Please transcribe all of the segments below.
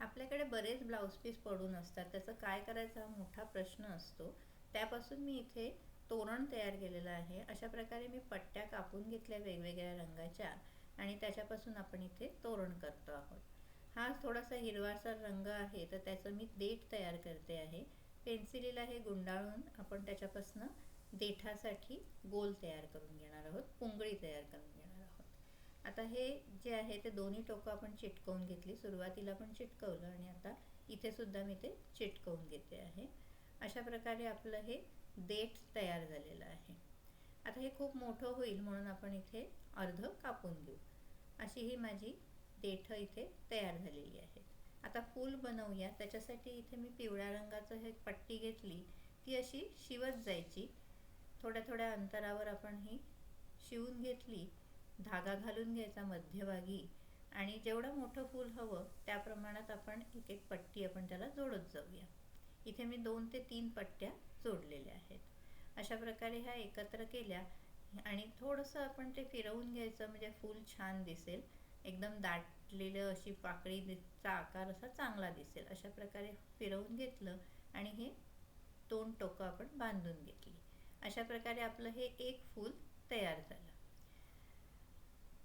आपल्याकडे बरेच blouse piece पडून असतात, त्याचं काय करायचं हा मोठा प्रश्न असतो। त्यापासून मी इथे तोरण तयार केलेलं आहे। अशा प्रकारे मी पट्ट्या कापून घेतल्या वेगवेगळ्या रंगाच्या आणि त्याच्यापासून आपण इथे तोरण करतो आहोत। हा थोडासा हिरवासर रंग आहे, तर त्याचं मी देठ तयार करते आहे। पेन्सिलीला हे गुंडाळून आपण त्याच्यापासून देठासाठी गोल तयार करून घेणार आहोत, पुंगळी तयार करून घेणार आहोत। आता हे जे आहे ते दोन्ही टोकं आपण चिटकवून घेतली। सुरुवातीला पण चिटकवलं आणि आता इथे सुद्धा मी ते चिटकवून घेते आहे। अशा प्रकारे आपलं हे देठ तयार झालेलं आहे। आता हे खूप मोठं होईल म्हणून आपण इथे अर्ध कापून घेऊ। अशी ही माझी देठ इथे तयार झालेली आहे। आता फूल बनवूया। त्याच्यासाठी इथे मी पिवळ्या रंगाचं हे पट्टी घेतली, ती अशी शिवत जायची। थोड्या थोड्या अंतरावर आपण ही शिवून घेतली। धागा घालून घ्यायचा मध्यभागी आणि जेवढं मोठं फूल हवं त्या प्रमाणात आपण एक एक पट्टी आपण त्याला जोडत जाऊया। इथे मी 2 ते 3 पट्ट्या जोडलेल्या आहेत। अशा प्रकारे ह्या एकत्र केल्या आणि थोडंसं आपण ते फिरवून घ्यायचं, म्हणजे फूल छान दिसेल। एकदम दाटलेलं अशी पाकळीचा आकार असा चांगला दिसेल। अशा प्रकारे फिरवून घेतलं आणि हे 2 टोकं आपण बांधून घेतली। अशा प्रकारे आपलं हे एक फूल तयार झालं।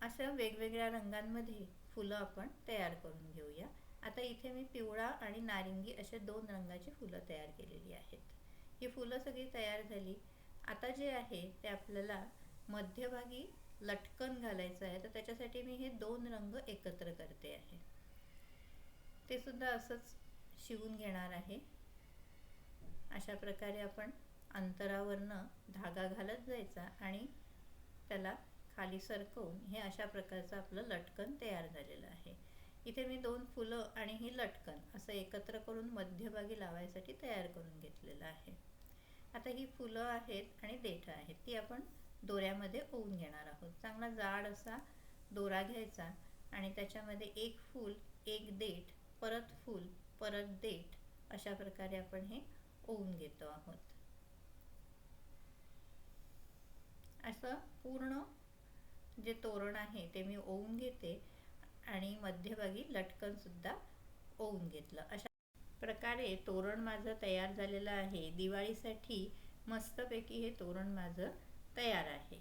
अशा वेगवेगळ्या रंगांमध्ये फुलं आपण तयार करून घेऊया। आता इथे मी पिवळा आणि नारिंगी अशा 2 रंगाची फुलं तयार केलेली आहेत। ही फुलं सगळी तयार झाली। आता जे आहे ते आपल्याला मध्यभागी लटकन घालायचं आहे, तर त्याच्यासाठी मी हे 2 रंग एकत्र करते आहे। ते सुद्धा असंच शिवून घेणार आहे। अशा प्रकारे आपण अंतरावरनं धागा घालत जायचा आणि त्याला खाली सरकवून हे अशा प्रकारचं आपलं लटकन तयार झालेलं आहे। इथे मी 2 फुलं आणि ही लटकन असं एकत्र करून मध्यभागी लावायसाठी तयार करून घेतलेलं आहे। आता ही फुलं आहेत आणि देठ आहेत, ती आपण दोऱ्यामध्ये ओवून घेणार आहोत। चांगला जाड असा दोरा घ्यायचा आणि त्याच्यामध्ये एक फूल, एक देठ, परत फूल, परत देठ अशा प्रकारे आपण हे ओवून घेतो आहोत। असं पूर्ण जे तोरण आहे ते मी ओवून घेते आणि मध्यभागी लटकन सुद्धा ओवून घेतलं। अशा प्रकारे तोरण माझं तयार झालेलं आहे। दिवाळीसाठी मस्तपैकी हे तोरण माझं तयार आहे।